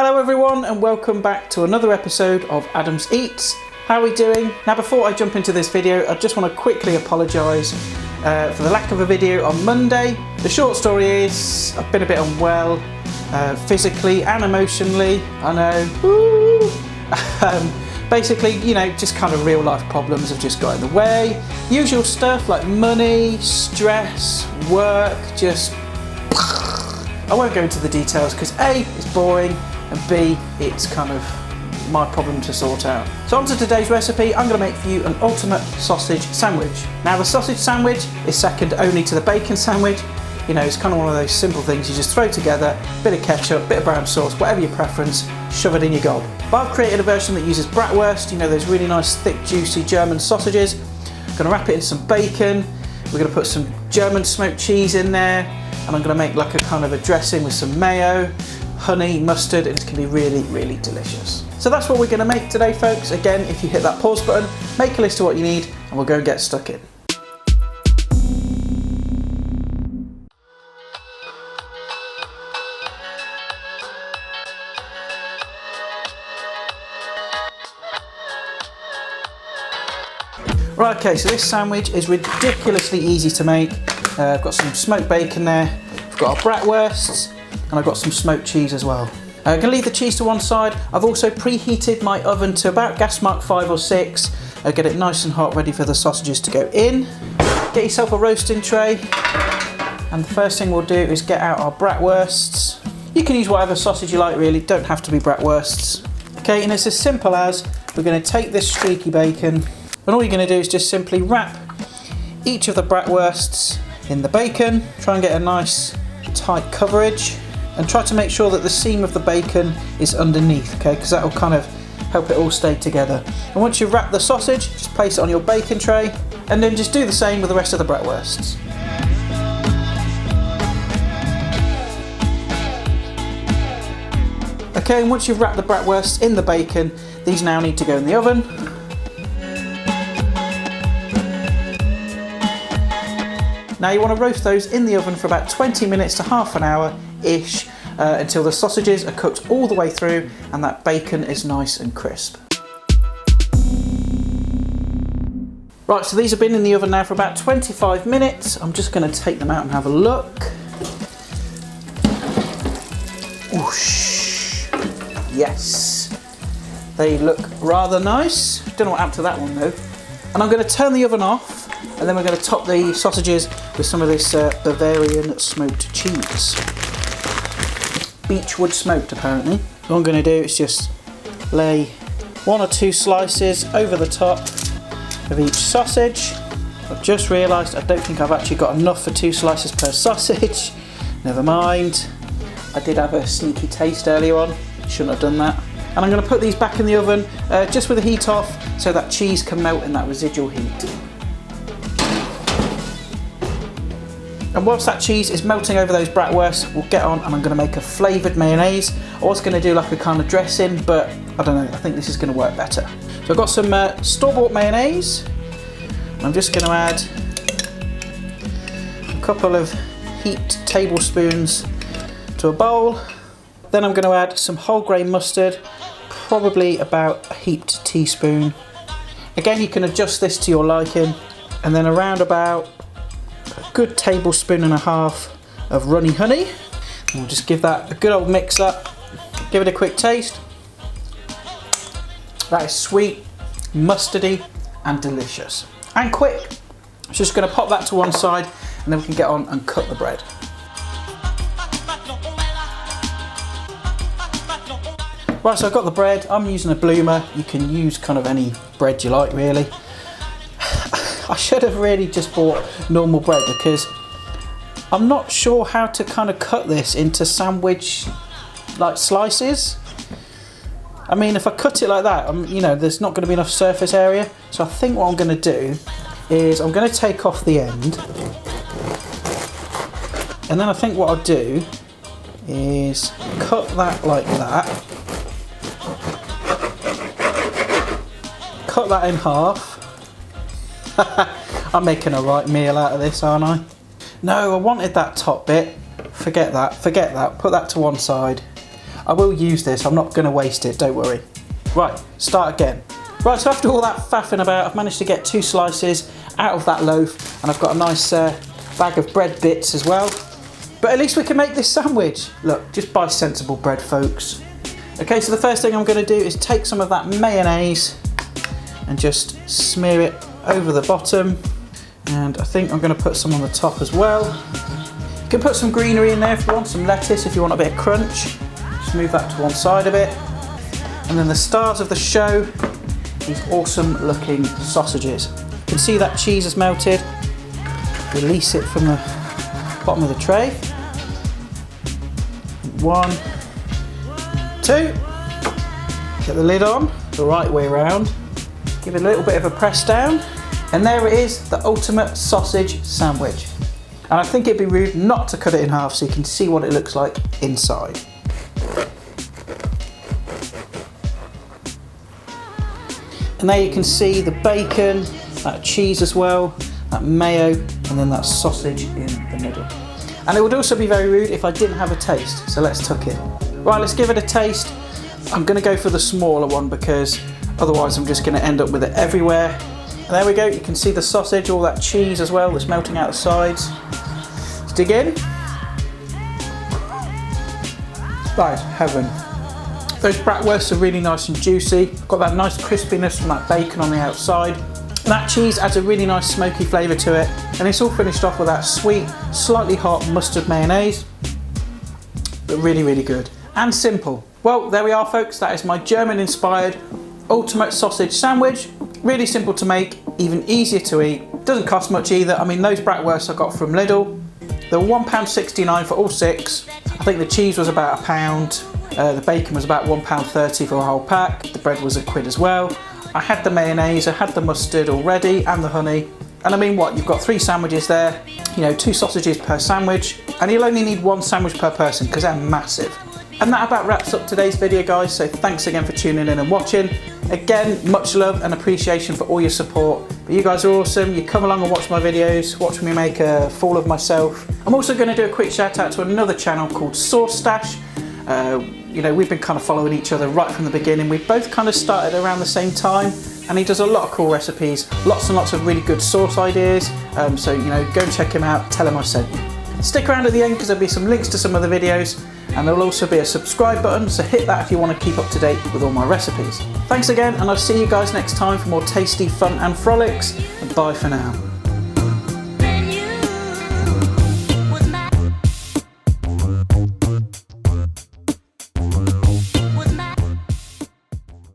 Hello everyone and welcome back to another episode of Adam's Eats. How are we doing? Now before I jump into this video, I just want to quickly apologise for the lack of a video on Monday. The short story is I've been a bit unwell physically and emotionally, I know. Basically, you know, just kind of real life problems have just got in the way. Usual stuff like money, stress, work, just... I won't go into the details because A, it's boring, and B, it's kind of my problem to sort out. So on to today's recipe. I'm going to make for you an ultimate sausage sandwich. Now the sausage sandwich is second only to the bacon sandwich. You know, it's kind of one of those simple things you just throw together, bit of ketchup, bit of brown sauce, whatever your preference, shove it in your gob. But I've created a version that uses bratwurst, you know, those really nice thick juicy German sausages. I'm going to wrap it in some bacon, we're going to put some German smoked cheese in there, and I'm going to make like a kind of a dressing with some mayo, honey, mustard, and it's going to be really, really delicious. So that's what we're going to make today, folks. Again, if you hit that pause button, make a list of what you need, and we'll go and get stuck in. Right, okay, so this sandwich is ridiculously easy to make. I've got some smoked bacon there, I've got our bratwursts, and I've got some smoked cheese as well. I'm going to leave the cheese to one side. I've also preheated my oven to about gas mark 5 or 6. Get it nice and hot, ready for the sausages to go in. Get yourself a roasting tray, and the first thing we'll do is get out our bratwursts. You can use whatever sausage you like, really, don't have to be bratwursts. Okay, and it's as simple as we're going to take this streaky bacon, and all you're going to do is just simply wrap each of the bratwursts in the bacon. Try and get a nice tight coverage, and try to make sure that the seam of the bacon is underneath, okay, because that will kind of help it all stay together. And once you've wrapped the sausage, just place it on your bacon tray, and then just do the same with the rest of the bratwursts. Okay, and once you've wrapped the bratwursts in the bacon, these now need to go in the oven. Now you want to roast those in the oven for about 20 minutes to half an hour-ish until the sausages are cooked all the way through and that bacon is nice and crisp. Right, so these have been in the oven now for about 25 minutes. I'm just going to take them out and have a look. Whoosh. Yes, they look rather nice. Don't know what happened to that one though. And I'm going to turn the oven off, and then we're going to top the sausages with some of this Bavarian smoked cheese. Beechwood smoked, apparently. What I'm going to do is just lay 1 or 2 slices over the top of each sausage. I've just realised I don't think I've actually got enough for 2 slices per sausage. Never mind. I did have a sneaky taste earlier on. Shouldn't have done that. And I'm going to put these back in the oven just with the heat off so that cheese can melt in that residual heat. And whilst that cheese is melting over those bratwursts, we'll get on and I'm going to make a flavoured mayonnaise. I was going to do like a kind of dressing, but I don't know, I think this is going to work better. So I've got some store-bought mayonnaise. I'm just going to add a couple of heaped tablespoons to a bowl. Then I'm going to add some wholegrain mustard, probably about a heaped teaspoon. Again, you can adjust this to your liking. And then around about a good tablespoon and a half of runny honey. And we'll just give that a good old mix up. Give it a quick taste. That is sweet, mustardy, and delicious. And quick. Just going to pop that to one side, and then we can get on and cut the bread. Right, so I've got the bread. I'm using a bloomer. You can use kind of any bread you like, really. I should have really just bought normal bread because I'm not sure how to kind of cut this into sandwich like slices. I mean, if I cut it like that, you know, there's not going to be enough surface area. So I think what I'm going to do is I'm going to take off the end, and then I think what I'll do is cut that like that. Cut that in half. I'm making a right meal out of this, aren't I? No, I wanted that top bit. Forget that, put that to one side. I will use this, I'm not going to waste it, don't worry. Right, start again. Right, so after all that faffing about, I've managed to get 2 slices out of that loaf, and I've got a nice bag of bread bits as well. But at least we can make this sandwich. Look, just buy sensible bread, folks. Okay, so the first thing I'm going to do is take some of that mayonnaise and just smear it over the bottom. And I think I'm going to put some on the top as well. You can put some greenery in there if you want, some lettuce if you want a bit of crunch. Just move that to one side a bit. And then the stars of the show, these awesome looking sausages. You can see that cheese has melted. Release it from the bottom of the tray. 1, 2. Get the lid on the right way around. Give it a little bit of a press down. And there it is, the ultimate sausage sandwich. And I think it'd be rude not to cut it in half so you can see what it looks like inside. And there you can see the bacon, that cheese as well, that mayo, and then that sausage in the middle. And it would also be very rude if I didn't have a taste, so let's tuck in. Right, let's give it a taste. I'm gonna go for the smaller one because otherwise I'm just gonna end up with it everywhere. And there we go, you can see the sausage, all that cheese as well that's melting out the sides. Let's dig in. That is heaven. Those bratwursts are really nice and juicy. Got that nice crispiness from that bacon on the outside. That cheese adds a really nice smoky flavour to it. And it's all finished off with that sweet, slightly hot mustard mayonnaise. But really, really good. And simple. Well, there we are, folks. That is my German-inspired ultimate sausage sandwich. Really simple to make, even easier to eat. Doesn't cost much either. I mean, those bratwursts I got from Lidl. They were £1.69 for all 6. I think the cheese was about £1. The bacon was about £1.30 for a whole pack. The bread was £1 as well. I had the mayonnaise, I had the mustard already, and the honey. And I mean, what, you've got 3 sandwiches there, you know, 2 sausages per sandwich, and you'll only need 1 sandwich per person because they're massive. And that about wraps up today's video, guys, so thanks again for tuning in and watching. Again, much love and appreciation for all your support. But you guys are awesome. You come along and watch my videos, watch me make a fool of myself. I'm also going to do a quick shout out to another channel called Sauce Stash. You know, we've been kind of following each other right from the beginning. We both kind of started around the same time, and he does a lot of cool recipes, lots and lots of really good sauce ideas. So, you know, go and check him out, tell him I sent you. Stick around at the end because there'll be some links to some of the videos, and there'll also be a subscribe button, so hit that if you want to keep up to date with all my recipes. Thanks again, and I'll see you guys next time for more tasty fun and frolics, and bye for now.